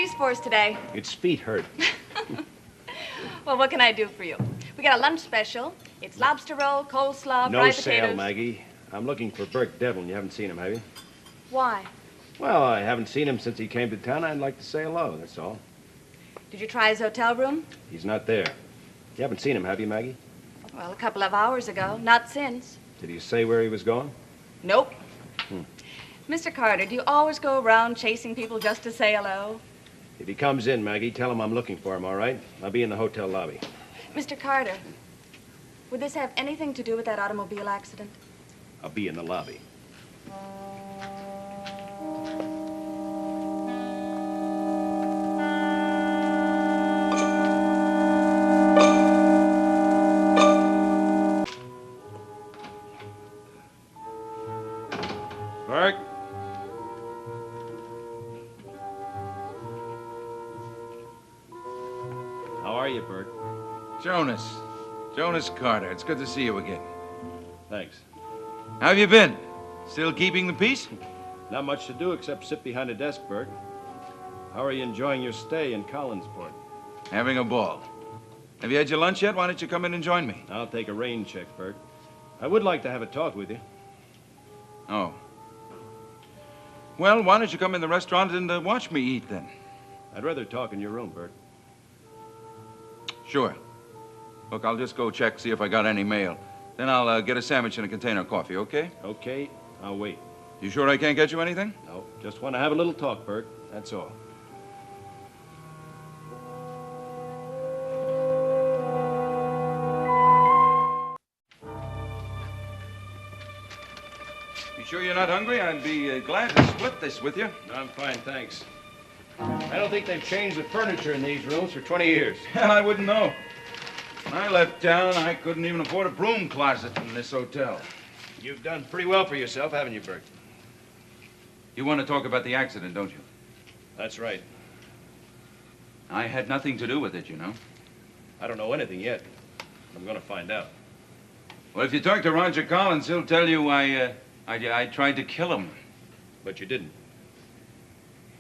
police force today. Its feet hurt. Well, what can I do for you? We got a lunch special. It's lobster roll, coleslaw, No fried sale, potatoes. Maggie. I'm looking for Burke Devlin. You haven't seen him, have you? Why? Well, I haven't seen him since he came to town. I'd like to say hello, that's all. Did you try his hotel room? He's not there. You haven't seen him, have you, Maggie? Well, a couple of hours ago. Not since. Did he say where he was going? Nope. Mr. Carter, do you always go around chasing people just to say hello? If he comes in, Maggie, tell him I'm looking for him, all right? I'll be in the hotel lobby. Mr. Carter, would this have anything to do with that automobile accident? I'll be in the lobby. Burke? How are you, Burke? Jonas Carter. It's good to see you again. Thanks. How have you been? Still keeping the peace? Not much to do except sit behind a desk, Burke. How are you enjoying your stay in Collinsport? Having a ball. Have you had your lunch yet? Why don't you come in and join me? I'll take a rain check, Burke. I would like to have a talk with you. Oh. Well, why don't you come in the restaurant and watch me eat, then? I'd rather talk in your room, Burke. Sure. Look, I'll just go check, see if I got any mail. Then I'll get a sandwich and a container of coffee, okay? Okay, I'll wait. You sure I can't get you anything? No, just want to have a little talk, Burke. That's all. You sure you're not hungry? I'd be glad to split this with you. I'm fine, thanks. I don't think they've changed the furniture in these rooms for 20 years. Hell, I wouldn't know. When I left town, I couldn't even afford a broom closet in this hotel. You've done pretty well for yourself, haven't you, Burke? You want to talk about the accident, don't you? That's right. I had nothing to do with it, you know. I don't know anything yet. I'm going to find out. Well, if you talk to Roger Collins, he'll tell you I tried to kill him. But you didn't.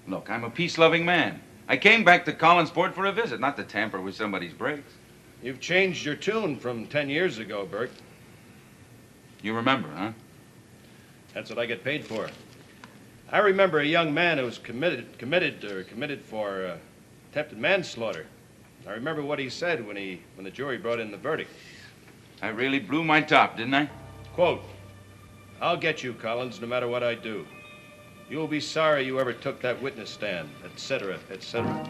Look, I'm a peace-loving man. I came back to Collinsport for a visit, not to tamper with somebody's brakes. You've changed your tune from 10 years ago, Burke. You remember, huh? That's what I get paid for. I remember a young man who was committed for attempted manslaughter. I remember what he said when the jury brought in the verdict. I really blew my top, didn't I? Quote, "I'll get you, Collins, no matter what I do. You'll be sorry you ever took that witness stand, etc., etc."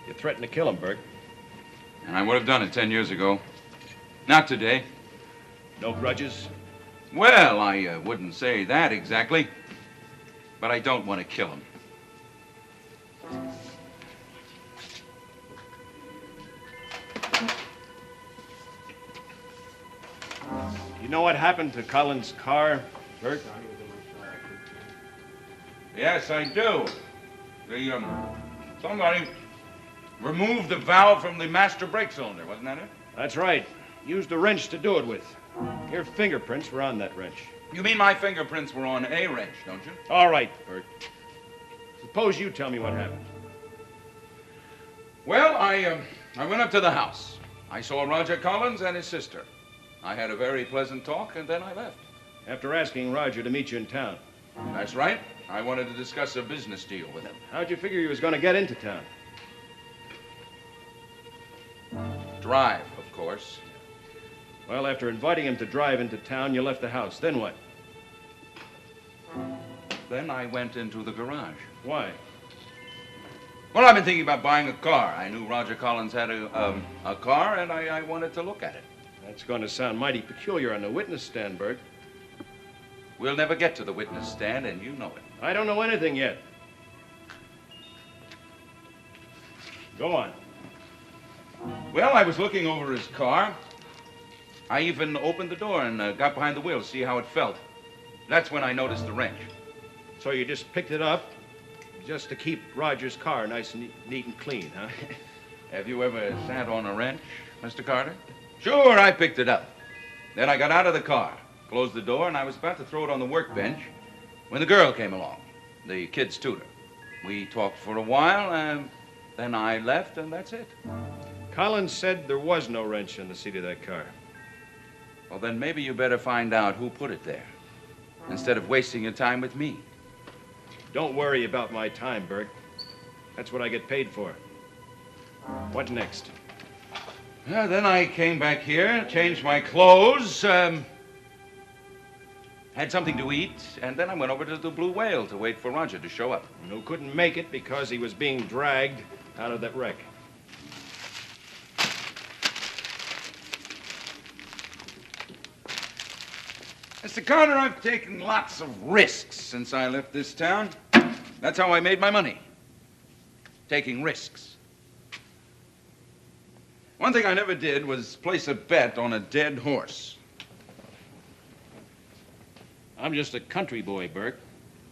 You threatened to kill him, Burke. And I would have done it 10 years ago. Not today. No grudges? Well, I wouldn't say that exactly. But I don't want to kill him. You know what happened to Collins' car, Burke? Yes, I do. Somebody removed the valve from the master brake cylinder, wasn't that it? That's right. Used a wrench to do it with. Your fingerprints were on that wrench. You mean my fingerprints were on a wrench, don't you? All right, Burke. Suppose you tell me what happened. Well, I went up to the house. I saw Roger Collins and his sister. I had a very pleasant talk, and then I left. After asking Roger to meet you in town. That's right. I wanted to discuss a business deal with him. How'd you figure he was going to get into town? Drive, of course. Well, after inviting him to drive into town, you left the house. Then what? Then I went into the garage. Why? Well, I've been thinking about buying a car. I knew Roger Collins had a car, and I wanted to look at it. That's going to sound mighty peculiar on the witness stand, Burke. We'll never get to the witness stand, and you know it. I don't know anything yet. Go on. Well, I was looking over his car. I even opened the door and got behind the wheel to see how it felt. That's when I noticed the wrench. So you just picked it up just to keep Roger's car nice and neat and clean, huh? Have you ever sat on a wrench, Mr. Carter? Sure, I picked it up. Then I got out of the car, closed the door, and I was about to throw it on the workbench when the girl came along, the kid's tutor. We talked for a while, and then I left, and that's it. Collins said there was no wrench in the seat of that car. Well, then maybe you better find out who put it there, instead of wasting your time with me. Don't worry about my time, Burke. That's what I get paid for. What next? Then I came back here, changed my clothes, had something to eat, and then I went over to the Blue Whale to wait for Roger to show up. Who couldn't make it because he was being dragged out of that wreck. Mr. Carter, I've taken lots of risks since I left this town. That's how I made my money. Taking risks. One thing I never did was place a bet on a dead horse. I'm just a country boy, Burke.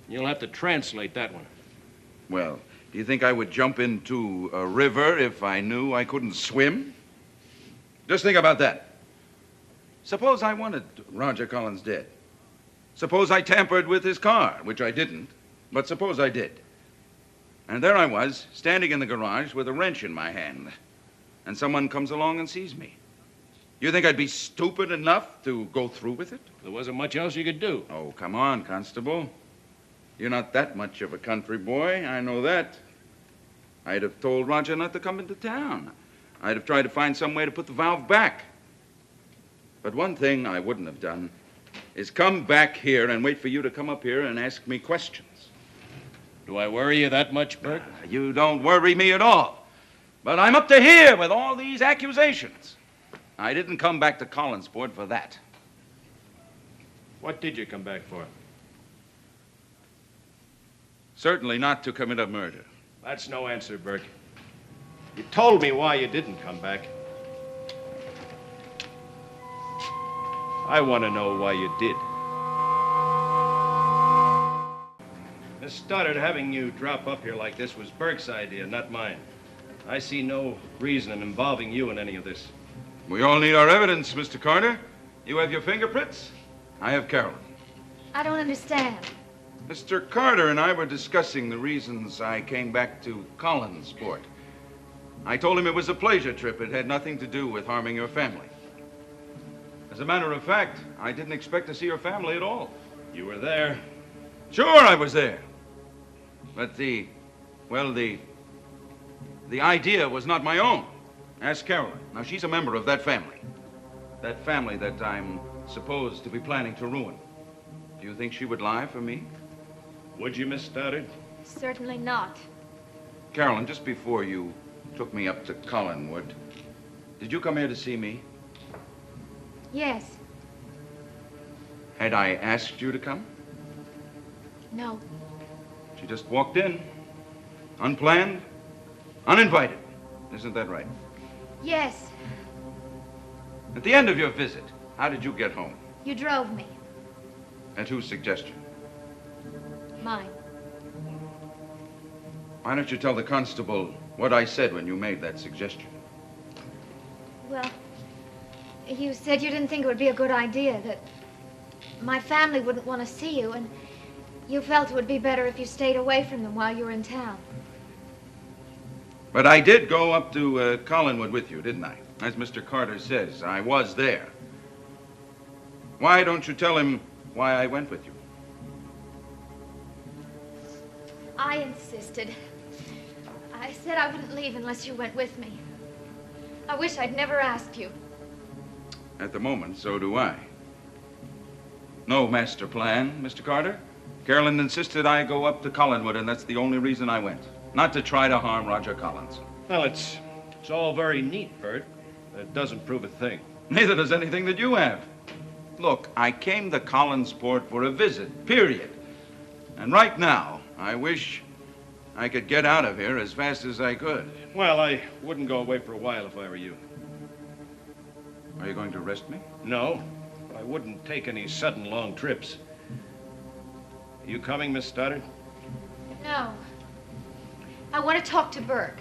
You'll have to translate that one. Well, do you think I would jump into a river if I knew I couldn't swim? Just think about that. Suppose I wanted Roger Collins dead. Suppose I tampered with his car, which I didn't, but suppose I did. And there I was, standing in the garage with a wrench in my hand, and someone comes along and sees me. You think I'd be stupid enough to go through with it? There wasn't much else you could do. Oh, come on, Constable. You're not that much of a country boy, I know that. I'd have told Roger not to come into town. I'd have tried to find some way to put the valve back. But one thing I wouldn't have done is come back here and wait for you to come up here and ask me questions. Do I worry you that much, Burke? You don't worry me at all. But I'm up to here with all these accusations. I didn't come back to Collinsport for that. What did you come back for? Certainly not to commit a murder. That's no answer, Burke. You told me why you didn't come back. I want to know why you did. Miss Stoddard, having you drop up here like this was Burke's idea, not mine. I see no reason in involving you in any of this. We all need our evidence, Mr. Carter. You have your fingerprints. I have Carolyn. I don't understand. Mr. Carter and I were discussing the reasons I came back to Collinsport. I told him it was a pleasure trip. It had nothing to do with harming your family. As a matter of fact, I didn't expect to see your family at all. You were there. Sure, I was there. But the idea was not my own. Ask Carolyn. Now, she's a member of that family. That family that I'm supposed to be planning to ruin. Do you think she would lie for me? Would you, Miss Stoddard? Certainly not. Carolyn, just before you took me up to Collinwood, did you come here to see me? Yes. Had I asked you to come? No. She just walked in. Unplanned, uninvited. Isn't that right? Yes. At the end of your visit, how did you get home? You drove me. At whose suggestion? Mine. Why don't you tell the constable what I said when you made that suggestion? Well, you said you didn't think it would be a good idea, that my family wouldn't want to see you, and you felt it would be better if you stayed away from them while you were in town. But I did go up to Collinwood with you, didn't I? As Mr. Carter says, I was there. Why don't you tell him why I went with you? I insisted. I said I wouldn't leave unless you went with me. I wish I'd never asked you. At the moment, so do I. No master plan, Mr. Carter. Carolyn insisted I go up to Collinwood, and that's the only reason I went. Not to try to harm Roger Collins. Well, it's all very neat, Bert. It doesn't prove a thing. Neither does anything that you have. Look, I came to Collinsport for a visit, period. And right now, I wish I could get out of here as fast as I could. Well, I wouldn't go away for a while if I were you. Are you going to arrest me? No, I wouldn't take any sudden long trips. Are you coming, Miss Stoddard? No. I want to talk to Burke.